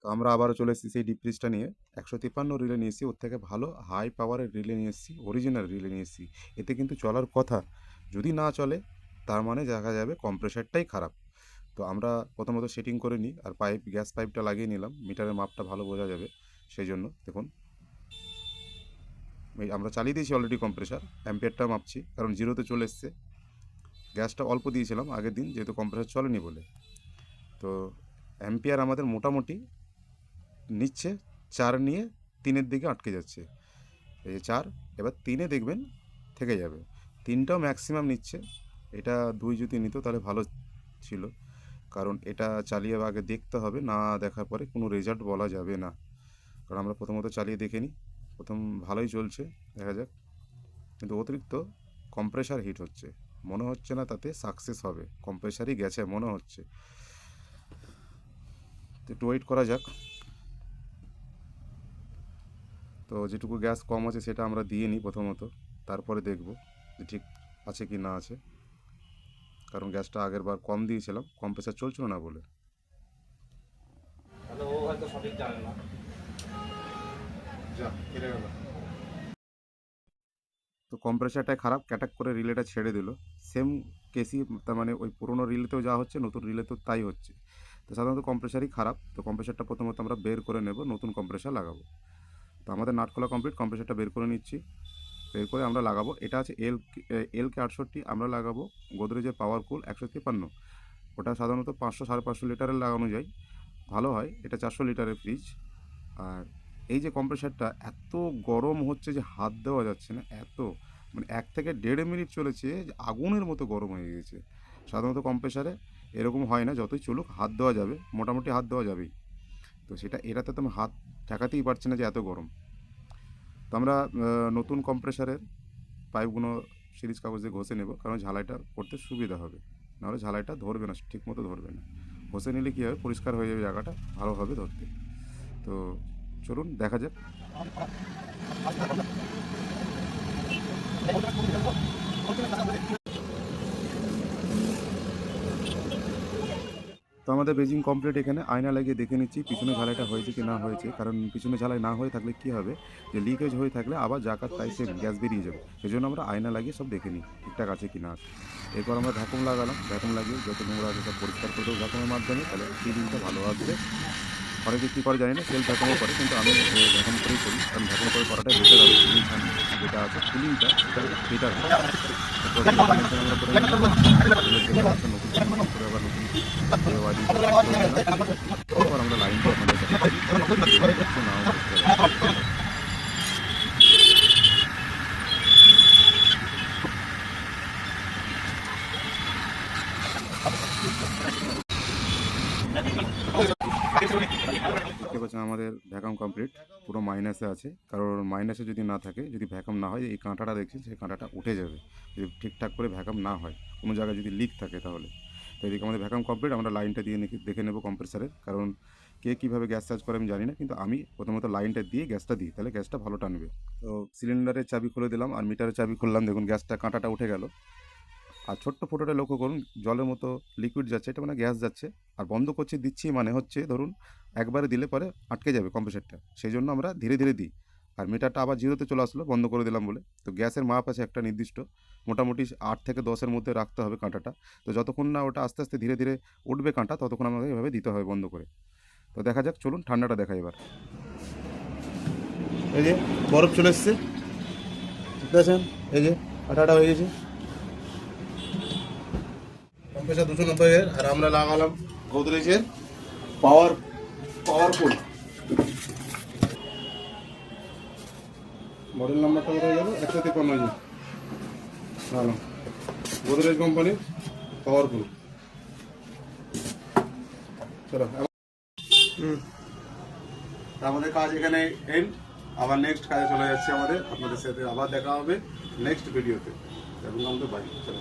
তো আমরা আবারও চলে এসেছি সেই ডিপ ফ্রিজটা নিয়ে। 153 রিলে নিয়ে এসেছি, ওর থেকে ভালো হাই পাওয়ারের রিলে নিয়ে এসেছি, অরিজিনাল রিলে নিয়ে এসেছি। এতে কিন্তু চলার কথা, যদি না চলে তার মানে দেখা যাবে কম্প্রেসারটাই খারাপ। তো আমরা প্রথমত সেটিং করে নিই, আর গ্যাস পাইপটা লাগিয়ে নিলাম, মিটারের মাপটা ভালো বোঝা যাবে সেই জন্য। দেখুন আমরা চালিয়ে দিয়েছি অলরেডি কম্প্রেসার, অ্যাম্পিয়ারটা মাপছি কারণ জিরোতে চলে এসছে। গ্যাসটা অল্প দিয়েছিলাম আগের দিন যেহেতু কম্প্রেসার চলেনি বলে। তো অ্যাম্পিয়ার আমাদের মোটামুটি নিচ্ছে 4 নিয়ে 3-এর দিকে আটকে যাচ্ছে। এই যে 4, এবার 3-এ দেখবেন থেকে যাবে। 3টাও ম্যাক্সিমাম নিচ্ছে। এটা 2 যদি নিত তাহলে ভালো ছিল, কারণ এটা চালিয়ে আগে দেখতে হবে, না দেখার পরে কোনো রেজাল্ট বলা যাবে না। কারণ আমরা প্রথমত চালিয়ে দেখে নিই, প্রথম ভালোই চলছে, দেখা যাক। কিন্তু অতিরিক্ত কম্প্রেসার হিট হচ্ছে, মনে হচ্ছে না তাতে সাকসেস হবে, কম্প্রেসারই গেছে মনে হচ্ছে। তো একটু ওয়েট করা যাক। তো যেটুকু গ্যাস কম আছে সেটা আমরা দিয়ে নিই প্রথমত, তারপরে দেখব যে ঠিক আছে কি না আছে। কারণ গ্যাসটা আগের বার কম দিয়েছিলাম, কম্প্রেসার চলছিল না বলে। ও হয়তো সঠিক জানে না। তো কম্প্রেসারটাই খারাপ, ক্যাটাক করে রিলেটা ছেড়ে দিল। সেম কেসই, তার মানে ওই পুরোনো রিলেতেও যা হচ্ছে নতুন রিলেতেও তাই হচ্ছে। তো সাধারণত কম্প্রেসারই খারাপ। তো কম্প্রেসারটা প্রথমত আমরা বের করে নেব, নতুন কম্প্রেসার লাগাবো। তো আমাদের নাট খোলা কমপ্লিট, কম্প্রেসারটা বের করে নিচ্ছি। বের করে আমরা লাগাবো, এটা আছে এলকে 68, আমরা লাগাবো গোদরেজের পাওয়ারকুল 153। ওটা সাধারণত 500-550 লিটারের লাগানো যায়, ভালো হয়। এটা 400 লিটারের ফ্রিজ। আর এই যে কম্প্রেসারটা এত গরম হচ্ছে যে হাত দেওয়া যাচ্ছে না, এত মানে 1 থেকে 1.5 মিনিট চলেছে যে আগুনের মতো গরম হয়ে গেছে। সাধারণত কম্প্রেসারে এরকম হয় না, যতই চলুক হাত দেওয়া যাবে, মোটামুটি হাত দেওয়া যাবেই। তো এটাতে তো আমি হাত ঠেকাতেই পারছি না যে এত গরম। তো আমরা নতুন কম্প্রেসারের পাইপগুলো সিরিজ কাগজ দিয়ে ঘষে নেব, কারণ ঝালাইটা করতে সুবিধা হবে, নাহলে ঝালাইটা ধরবে না, ঠিক মতো ধরবে না। ঘষে নিলে কী হবে, পরিষ্কার হয়ে যাবে জায়গাটা, ভালোভাবে ধরতে। তো চলুন দেখা যাক। তো আমাদের বেজিং কমপ্লিট। এখানে আয়না লাগিয়ে দেখে নিচ্ছি পিছনে ঝালাইটা হয়েছে কি না হয়েছে, কারণ পিছনে ঝালাই না হয়ে থাকলে কী হবে, যে লিকেজ হয়ে থাকলে আবার জাকাত তাই সেম গ্যাস বেরিয়ে যাবে। সেই জন্য আমরা আয়না লাগিয়ে সব দেখে নিই ঠিকঠাক আছে কি না আছে। এরপর আমরা ভ্যাকুম লাগালাম, ভ্যাকুম লাগিয়ে যত নোংরা আছে সব পরিষ্কার করে দেবো ভ্যাকুমের মাধ্যমে, তাহলে ক্লিনিংটা ভালো আসবে। অনেকে কী করে জানি না, সেলফ ভ্যাকুমও করে, কিন্তু আমি ভ্যাকুম করেই করি, কারণ ভ্যাকুম করে করাটাই বেটার হবে। ক্লিনিং যেটা আছে ক্লিনিংটা সেটা বেটার হবে। আমরা করে নিলাম, নতুন করে আবার নতুন এবার আমরা লাইনটা আপনাদের কাছে নাও বুঝতে পারি। দেখতে পাচ্ছেন আমাদের ভ্যাকাম কমপ্লিট, পুরো মাইনাসে আছে। কারণ মাইনাসে যদি না থাকে, যদি ভ্যাকাম না হয়, এই কাঁটাটা দেখছেন সেই কাঁটাটা উঠে যাবে যদি ঠিকঠাক করে ভ্যাকাম না হয়, কোনো জায়গায় যদি লিক থাকে তাহলে। তো এদিকে আমাদের ভ্যাকাম কমপ্লিট, আমরা লাইনটা দিয়ে দেখে নেব কম্প্রেসারের। কারণ কে কীভাবে গ্যাস চার্জ করে আমি জানি না, কিন্তু আমি প্রথমত লাইনটা দিয়ে গ্যাসটা দিই, তাহলে গ্যাসটা ভালো টানবে। তো সিলিন্ডারের চাবি খুলে দিলাম আর মিটারের চাবি খুললাম, দেখুন গ্যাসটা কাঁটাটা উঠে গেল। আর ছোট্ট ফোটোটা লক্ষ্য করুন, জলের মতো লিকুইড যাচ্ছে, এটা মানে গ্যাস যাচ্ছে। আর বন্ধ করছি দিচ্ছি মানে হচ্ছে ধরুন একবারে দিলে পরে আটকে যাবে কম্প্রেসারটা, সেই জন্য আমরা ধীরে ধীরে দিই। আর মিটারটা আবার জিরোতে চলে আসলো বন্ধ করে দিলাম বলে। তো গ্যাসের মাপ আছে একটা নির্দিষ্ট, মোটামুটি 8 থেকে 10-এর মধ্যে রাখতে হবে কাঁটাটা। তো যতক্ষণ না ওটা আস্তে আস্তে ধীরে ধীরে উঠবে কাঁটা, ততক্ষণ আমাকে এভাবে দিতে হবে বন্ধ করে। তো দেখা যাক, চলুন ঠান্ডাটা দেখা এবার। এই যে বরফ চলে এসছে, ঠিক আছে, এই যে আঠাটা হয়ে গেছে। কম্প্রেসার 290 এর, আর আমরা লাগালাম গোদরেজের পাওয়ারফুল। মডেল নাম্বারটা হয়ে গেল 153 জি। ভালো, গোদরেজ কোম্পানির পাওয়ারফুল। চলো আমাদের কাজ এখানে এন্ড। আবার নেক্সট কাজে চলে যাচ্ছে আমাদের, আপনাদের সাথে আবার দেখা হবে নেক্সট ভিডিওতে। এবং আমাদের বাড়ি চলো।